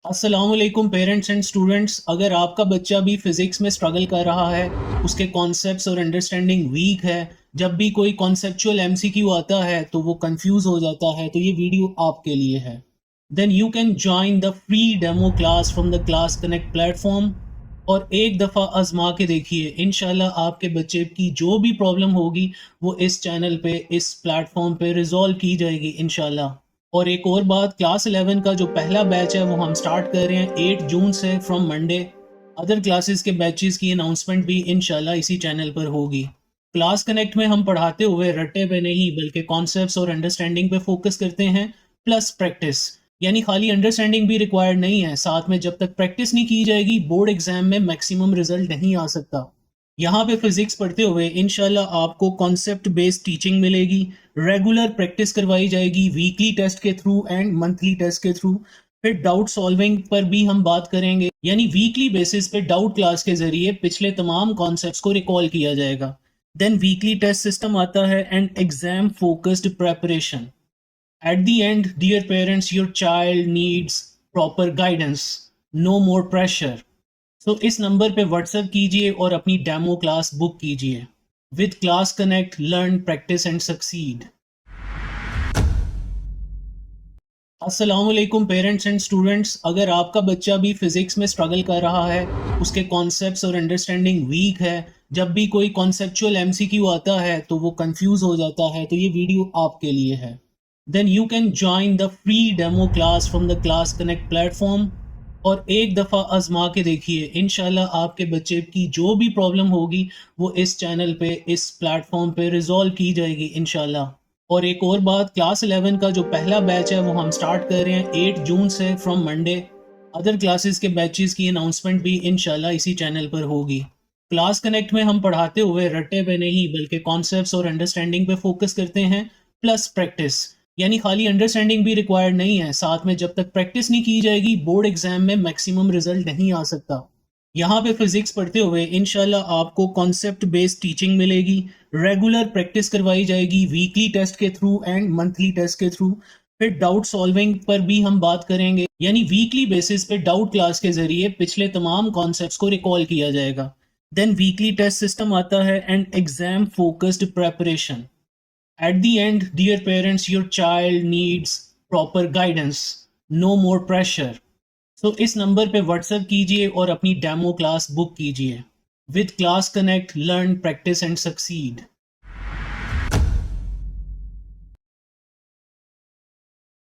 अस्सलामुअलैकुम parents and students. अगर आपका बच्चा भी फिज़िक्स में स्ट्रगल कर रहा है, उसके कॉन्सेप्ट्स और अंडरस्टैंडिंग वीक है, जब भी कोई कॉन्सेप्चुअल एमसीक्यू आता है तो वो कंफ्यूज हो जाता है, तो ये वीडियो आपके लिए है। Then you can join the free demo class from the Class Connect platform और एक दफ़ा आजमा के देखिए। इंशाल्लाह आपके बच्चे की जो भी प्रॉब्लम होगी वो इस चैनल पे, इस प्लेटफॉर्म पे रिजॉल्व की जाएगी इंशाल्लाह। और एक और बात, क्लास 11 का जो पहला बैच है वो हम स्टार्ट कर रहे हैं 8 जून से फ्रॉम मंडे। अदर क्लासेस के बैचेस की अनाउंसमेंट भी इंशाल्लाह इसी चैनल पर होगी। क्लास कनेक्ट में हम पढ़ाते हुए रट्टे पे नहीं बल्कि कॉन्सेप्ट्स और अंडरस्टैंडिंग पे फोकस करते हैं, प्लस प्रैक्टिस। यानी खाली अंडरस्टैंडिंग भी रिक्वायर्ड नहीं है, साथ में जब तक प्रैक्टिस नहीं की जाएगी बोर्ड एग्जाम में मैक्सिमम रिजल्ट नहीं आ सकता। यहाँ पे फिजिक्स पढ़ते हुए इंशाल्लाह आपको कॉन्सेप्ट बेस्ड टीचिंग मिलेगी, रेगुलर प्रैक्टिस करवाई जाएगी वीकली टेस्ट के थ्रू एंड मंथली टेस्ट के थ्रू। फिर डाउट सॉल्विंग पर भी हम बात करेंगे, यानी वीकली बेसिस पे डाउट क्लास के जरिए पिछले तमाम कॉन्सेप्ट्स को रिकॉल किया जाएगा। देन वीकली टेस्ट सिस्टम आता है and exam focused preparation. At the end dear parents, your child needs proper guidance, no more pressure. तो इस नंबर पे व्हाट्सएप कीजिए और अपनी डेमो क्लास बुक कीजिए। With Class Connect learn practice and succeed. अस्सलामुअलैकुम पेरेंट्स एंड स्टूडेंट्स। अगर आपका बच्चा भी फिजिक्स में स्ट्रगल कर रहा है, उसके कॉन्सेप्ट्स और अंडरस्टैंडिंग वीक है, जब भी कोई कॉन्सेप्चुअल एमसीक्यू आता है तो वो कंफ्यूज हो जाता है, तो ये वीडियो आपके लिए है। Then you can join the free demo class from the Class Connect platform और एक दफ़ा आजमा के देखिए। इंशाल्लाह आपके बच्चे की जो भी प्रॉब्लम होगी वो इस चैनल पे, इस प्लेटफॉर्म पे रिजॉल्व की जाएगी इंशाल्लाह। और एक और बात, क्लास 11 का जो पहला बैच है वो हम स्टार्ट कर रहे हैं 8 जून से फ्रॉम मंडे। अदर क्लासेस के बैचेस की अनाउंसमेंट भी इंशाल्लाह इसी चैनल पर होगी। क्लास कनेक्ट में हम पढ़ाते हुए रट्टे पे नहीं बल्कि कॉन्सेप्ट्स और अंडरस्टैंडिंग पे फोकस करते हैं, प्लस प्रैक्टिस। यानी खाली अंडरस्टैंडिंग भी रिक्वायर्ड नहीं है, साथ में जब तक प्रैक्टिस नहीं की जाएगी बोर्ड एग्जाम में मैक्सिमम रिजल्ट नहीं आ सकता। यहाँ पे फिजिक्स पढ़ते हुए इंशाल्लाह आपको कॉन्सेप्ट बेस्ड टीचिंग मिलेगी, रेगुलर प्रैक्टिस करवाई जाएगी वीकली टेस्ट के थ्रू एंड मंथली टेस्ट के थ्रू। फिर डाउट सॉल्विंग पर भी हम बात करेंगे, यानी वीकली बेसिस पे डाउट क्लास के जरिए पिछले तमाम कॉन्सेप्ट्स को रिकॉल किया जाएगा। देन वीकली टेस्ट सिस्टम आता है and exam focused preparation. At the end dear parents, your child needs proper guidance, no more pressure. तो इस नंबर पे व्हाट्सएप कीजिए और अपनी डेमो क्लास बुक कीजिए। With Class Connect learn practice and succeed.